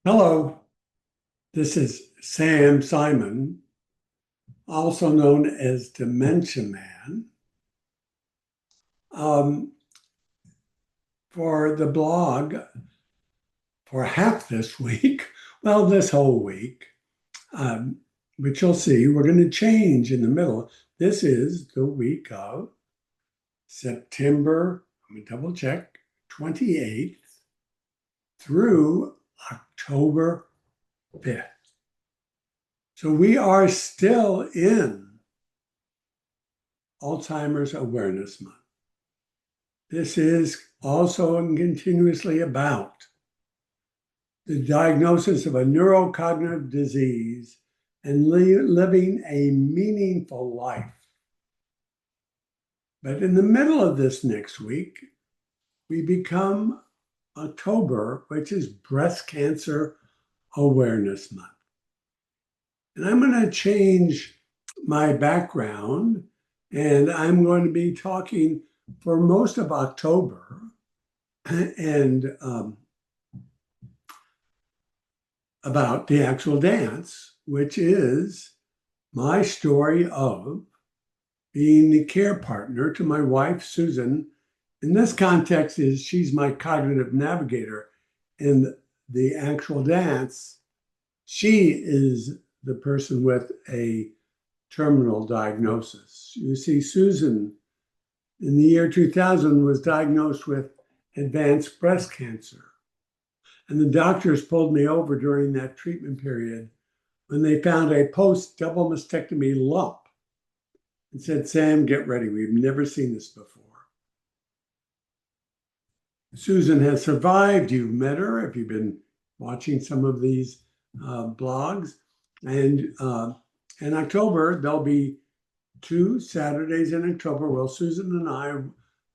Hello, this is Sam Simon, also known as Dementia Man. Um, for the blog, for half this week, well, this whole week, um, which you'll see, we're going to change in the middle. This is the week of September, let me double check, 28th through October 5th. So we are still in Alzheimer's Awareness Month. This is also and continuously about the diagnosis of a neurocognitive disease and living a meaningful life. But in the middle of this next week, we become October, which is Breast Cancer Awareness Month. And I'm going to change my background, and I'm going to be talking for most of October and about the actual dance, which is my story of being the care partner to my wife, Susan. In this context, is she's my cognitive navigator. In the actual dance, she is the person with a terminal diagnosis. You see, Susan in the year 2000 was diagnosed with advanced breast cancer. And the doctors pulled me over during that treatment period when they found a post double mastectomy lump and said, Sam, get ready. We've never seen this before. Susan has survived. You've met her if you've been watching some of these blogs. And in October, there'll be 2 Saturdays in October where Susan and I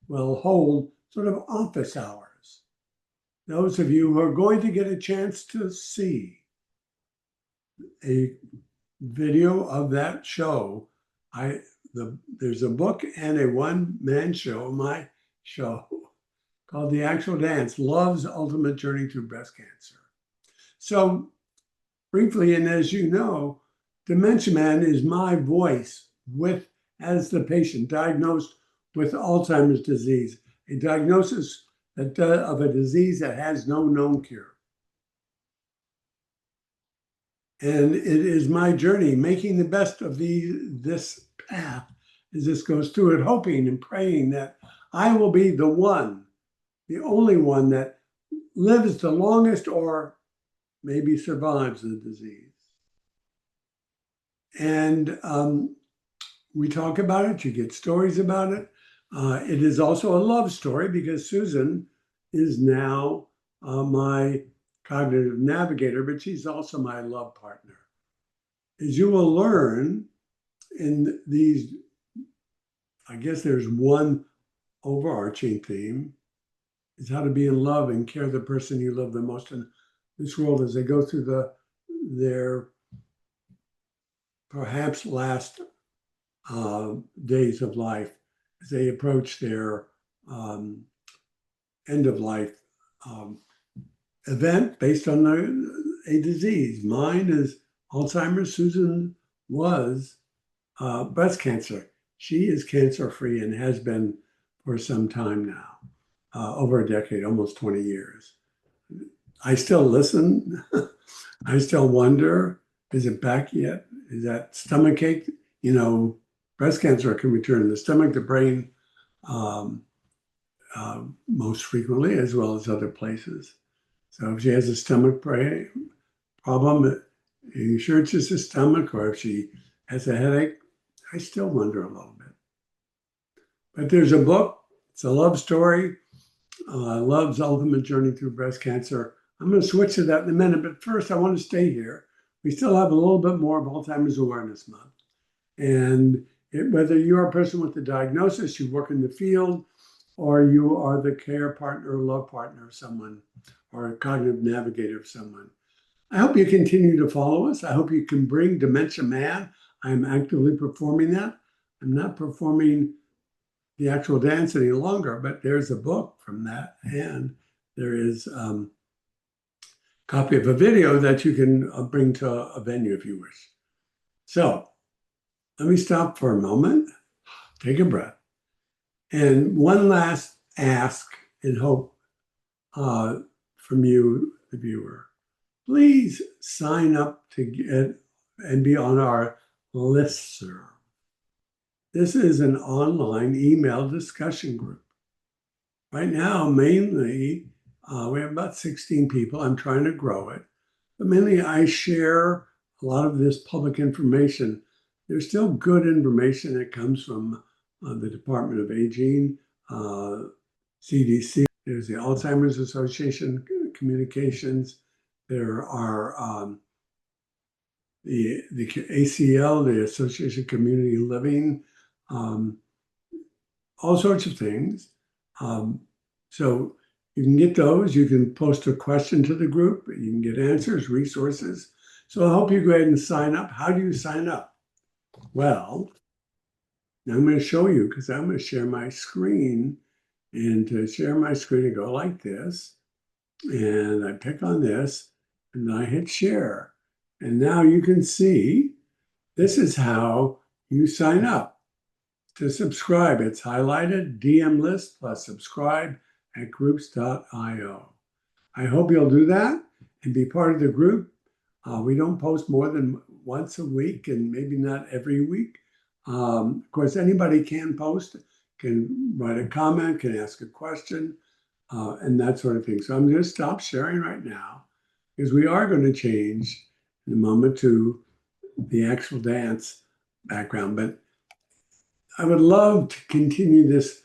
will hold sort of office hours. Those of you who are going to get a chance to see a video of that show, there's a book and a one-man show, my show, called The Actual Dance, Love's Ultimate Journey Through Breast Cancer. So briefly, and as you know, Dementia Man is my voice as the patient diagnosed with Alzheimer's disease, a diagnosis of a disease that has no known cure. And it is my journey making the best of this path as this goes through it, hoping and praying that I will be the only one that lives the longest or maybe survives the disease. And we talk about it, you get stories about it. It is also a love story because Susan is now my cognitive navigator, but she's also my love partner. As you will learn in these, I guess there's one overarching theme, is how to be in love and care the person you love the most in this world as they go through their perhaps last days of life, as they approach their end of life event based on a disease. Mine is Alzheimer's. Susan was breast cancer. She is cancer-free and has been for some time now, over a decade, almost 20 years. I still listen. I still wonder, is it back yet? Is that stomach ache? You know, breast cancer can return to the stomach, the brain, most frequently, as well as other places. So if she has a stomach problem, are you sure it's just a stomach? Or if she has a headache, I still wonder a little bit. But there's a book. It's a love story, Love's Ultimate Journey Through Breast Cancer. I'm going to switch to that in a minute, but first I want to stay here. We still have a little bit more of Alzheimer's Awareness Month. And whether you're a person with a diagnosis, you work in the field, or you are the care partner or love partner of someone, or a cognitive navigator of someone, I hope you continue to follow us. I hope you can bring Dementia Man. I'm actively performing that. I'm not performing the actual dance any longer, but there's a book from that. And there is copy of a video that you can bring to a venue if you wish. So let me stop for a moment, take a breath, and one last ask and hope from you, the viewer. Please sign up to get and be on our listserv. This is an online email discussion group. Right now, mainly, we have about 16 people. I'm trying to grow it. But mainly, I share a lot of this public information. There's still good information that comes from the Department of Aging, CDC. There's the Alzheimer's Association communications. There are the ACL, the Association of Community Living, all sorts of things. So you can get those. You can post a question to the group. You can get answers, resources. So I'll help you go ahead and sign up. How do you sign up? Well, I'm going to show you because I'm going to share my screen. And to share my screen, I go like this. And I pick on this and I hit share. And now you can see this is how you sign up. To subscribe, it's highlighted, DM list plus subscribe at groups.io. I hope you'll do that and be part of the group. We don't post more than once a week and maybe not every week. Of course, anybody can post, can write a comment, can ask a question, and that sort of thing. So I'm going to stop sharing right now because we are going to change in a moment to the actual dance background. But I would love to continue this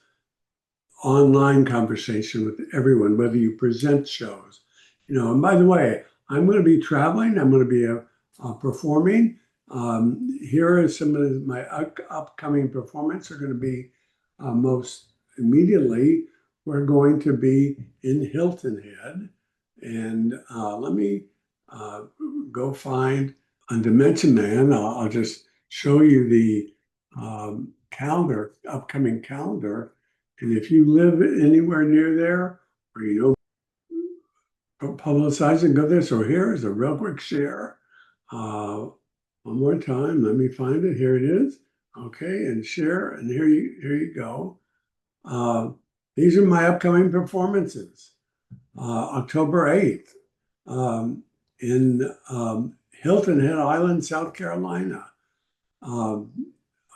online conversation with everyone, whether you present shows, and by the way, I'm going to be traveling. I'm going to be performing. Here are some of my upcoming performances are going to be most immediately. We're going to be in Hilton Head. And let me go find on Dimension Man. I'll just show you the calendar, upcoming calendar. And if you live anywhere near there, or publicize and go there. So here is a real quick share. One more time, let me find it. Here it is. Okay, and share, and here you go. These are my upcoming performances. October 8th in Hilton Head Island, South Carolina.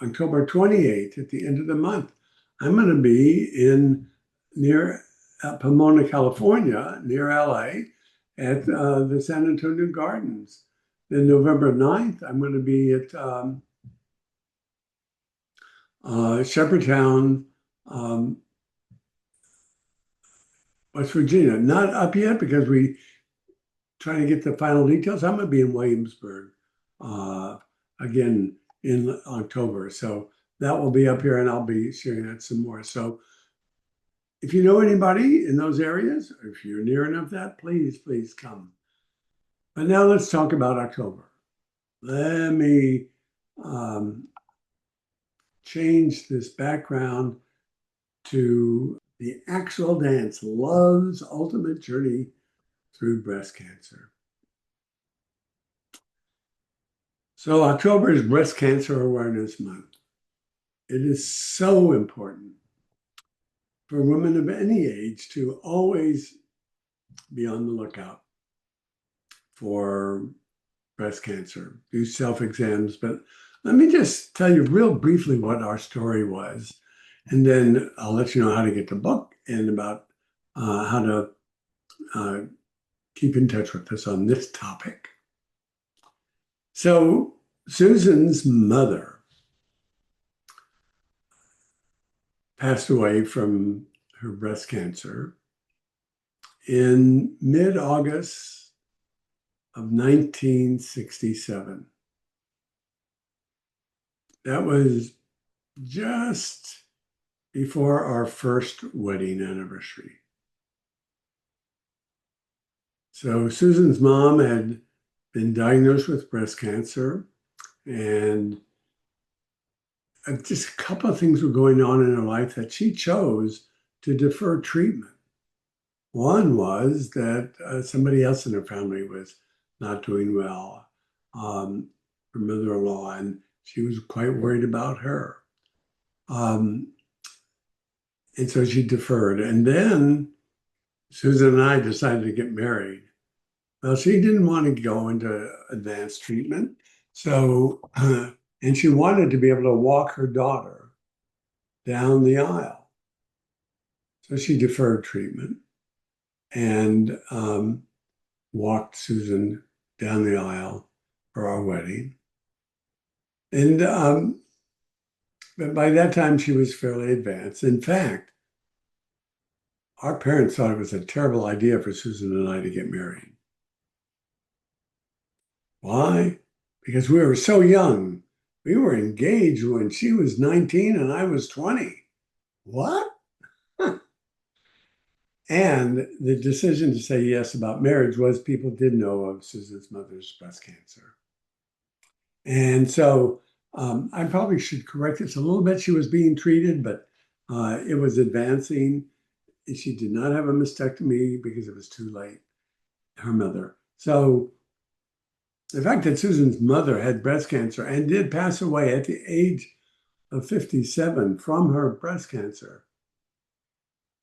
October 28th at the end of the month. I'm going to be near Pomona, California, near LA, at the San Antonio Gardens. Then November 9th, I'm going to be at Shepherdtown, West Virginia. Not up yet because we trying to get the final details. I'm going to be in Williamsburg again in October. So that will be up here and I'll be sharing that some more. So if you know anybody in those areas, or if you're near enough that, please come. But now let's talk about October. Let me change this background to the actual dance, Love's Ultimate Journey Through Breast Cancer. So October is Breast Cancer Awareness Month. It is so important for women of any age to always be on the lookout for breast cancer, do self-exams. But let me just tell you real briefly what our story was. And then I'll let you know how to get the book and about how to keep in touch with us on this topic. So Susan's mother passed away from her breast cancer in mid-August of 1967. That was just before our first wedding anniversary. So Susan's mom had been diagnosed with breast cancer, and just a couple of things were going on in her life that she chose to defer treatment One was that somebody else in her family was not doing well, her mother-in-law, and she was quite worried about her. Um, and so she deferred. And then Susan and I decided to get married. Well, she didn't want to go into advanced treatment. So, and she wanted to be able to walk her daughter down the aisle. So she deferred treatment and walked Susan down the aisle for our wedding. And but by that time, she was fairly advanced. In fact, our parents thought it was a terrible idea for Susan and I to get married. Why? Because we were so young. We were engaged when she was 19 and I was 20. What? And the decision to say yes about marriage was people did know of Susan's mother's breast cancer. And so I probably should correct this a little bit. She was being treated, but it was advancing. She did not have a mastectomy because it was too late, her mother. So the fact that Susan's mother had breast cancer and did pass away at the age of 57 from her breast cancer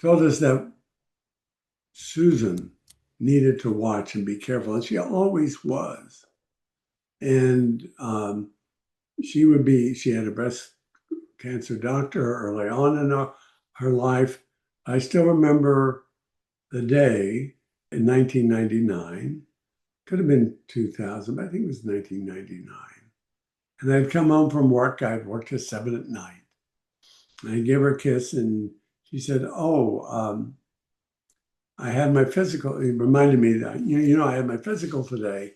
told us that Susan needed to watch and be careful, and she always was. And she had a breast cancer doctor early on in her life. I still remember the day in 1999, could have been 2000, but I think it was 1999. And I'd come home from work. I'd worked till 7 at night. And I gave her a kiss, and she said, "Oh, I had my physical." It reminded me that I had my physical today,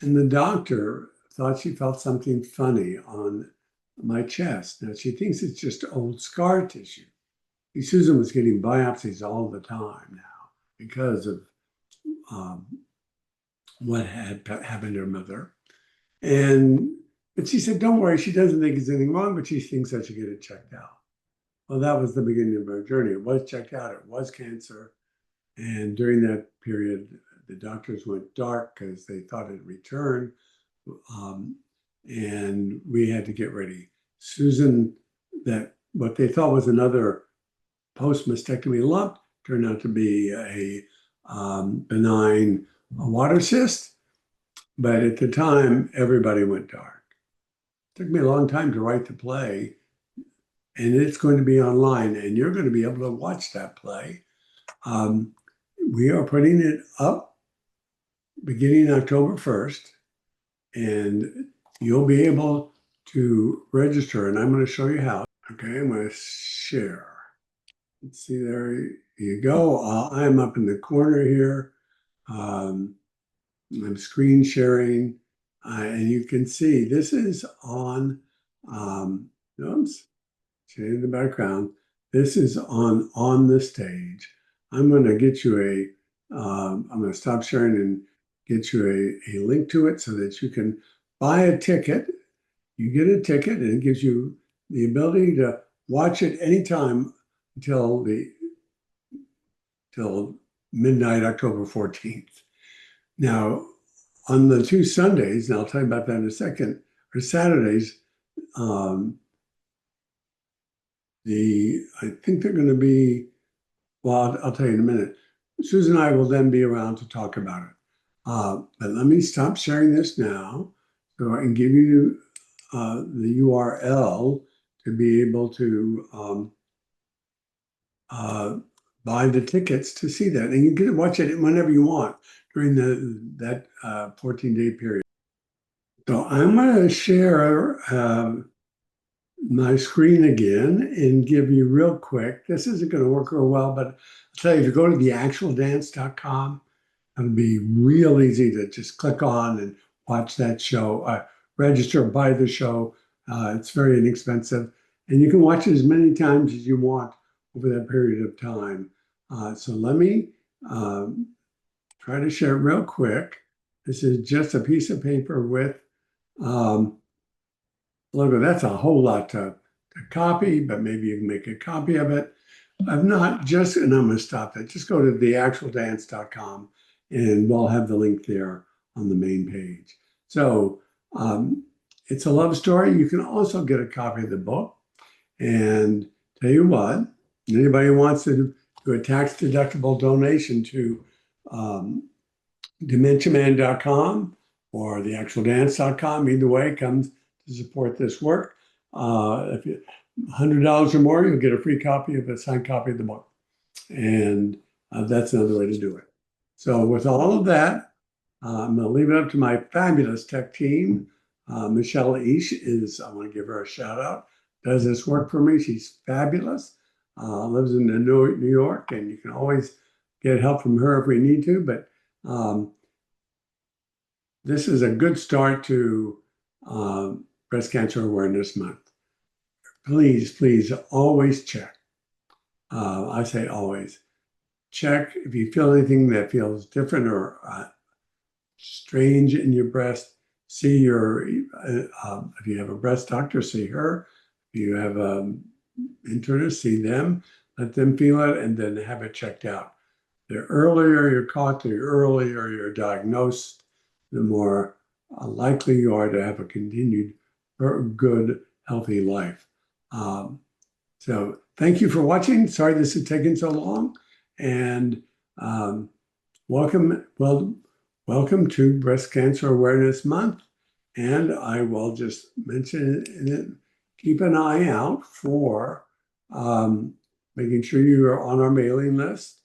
and the doctor thought she felt something funny on my chest. Now she thinks it's just old scar tissue. Susan was getting biopsies all the time now because of what had happened to her mother. But she said, "Don't worry, she doesn't think it's anything wrong, but she thinks I should get it checked out." Well, that was the beginning of her journey. It was checked out, it was cancer. And during that period, the doctors went dark because they thought it returned. And we had to get ready. Susan, that what they thought was another post-mastectomy lump turned out to be a benign water cyst. But at the time, everybody went dark. It took me a long time to write the play, and it's going to be online, and you're going to be able to watch that play. We are putting it up beginning October 1st, and you'll be able to register, and I'm going to show you how. Okay, I'm going to share. Let's see, there you go. I'm up in the corner here. I'm screen sharing, and you can see this is on, oops, shade in the background. This is on the stage. I'm going to get you I'm going to stop sharing and get you a link to it so that you can buy a ticket. You get a ticket and it gives you the ability to watch it anytime till midnight, October 14th. Now, on the two Sundays, and I'll tell you about that in a second, or Saturdays, I think they're going to be, well, I'll tell you in a minute. Susan and I will then be around to talk about it. But let me stop sharing this now so I can give you the URL to be able to buy the tickets to see that. And you can watch it whenever you want during that 14-day period. So I'm going to share my screen again and give you real quick. This isn't going to work real well, but I'll tell you, if you go to theactualdance.com, it'll be real easy to just click on and watch that show, register, buy the show. It's very inexpensive. And you can watch it as many times as you want over that period of time. So let me try to share it real quick. This is just a piece of paper with logo. That's a whole lot to copy, but maybe you can make a copy of it. I've not just, and I'm going to stop that. Just go to theactualdance.com and we'll have the link there on the main page. So it's a love story. You can also get a copy of the book. And tell you what, anybody who wants to do a tax-deductible donation to dementiaman.com or theactualdance.com, either way, comes to support this work. If you $100 or more, you'll get a free copy of a signed copy of the book. And that's another way to do it. So with all of that, I'm going to leave it up to my fabulous tech team. Michelle Ish is, I want to give her a shout out, does this work for me. She's fabulous, lives in New York, and you can always get help from her if we need to. But this is a good start to Breast Cancer Awareness Month. Please, please always check. I say always. Check if you feel anything that feels different or strange in your breast. See your, if you have a breast doctor, see her. If you have an internist, see them. Let them feel it and then have it checked out. The earlier you're caught, the earlier you're diagnosed, the more likely you are to have a continued good, healthy life. So thank you for watching. Sorry this has taken so long. And welcome to Breast Cancer Awareness Month. And I will just mention it, keep an eye out for making sure you are on our mailing list.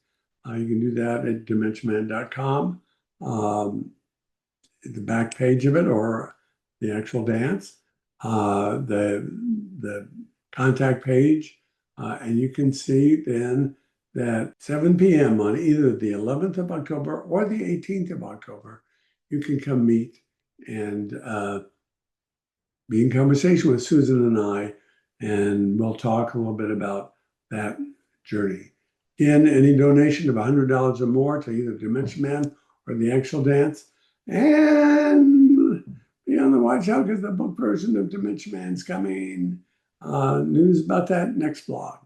You can do that at dementiaman.com, the back page of it, or the actual dance, the contact page, and you can see then that 7 p.m. on either the 11th of October or the 18th of October, you can come meet and be in conversation with Susan and I, and we'll talk a little bit about that journey. Again, any donation of $100 or more to either Dementia Man or the Actual Dance, and be on the watch out because the book version of Dementia Man's coming. News about that next blog.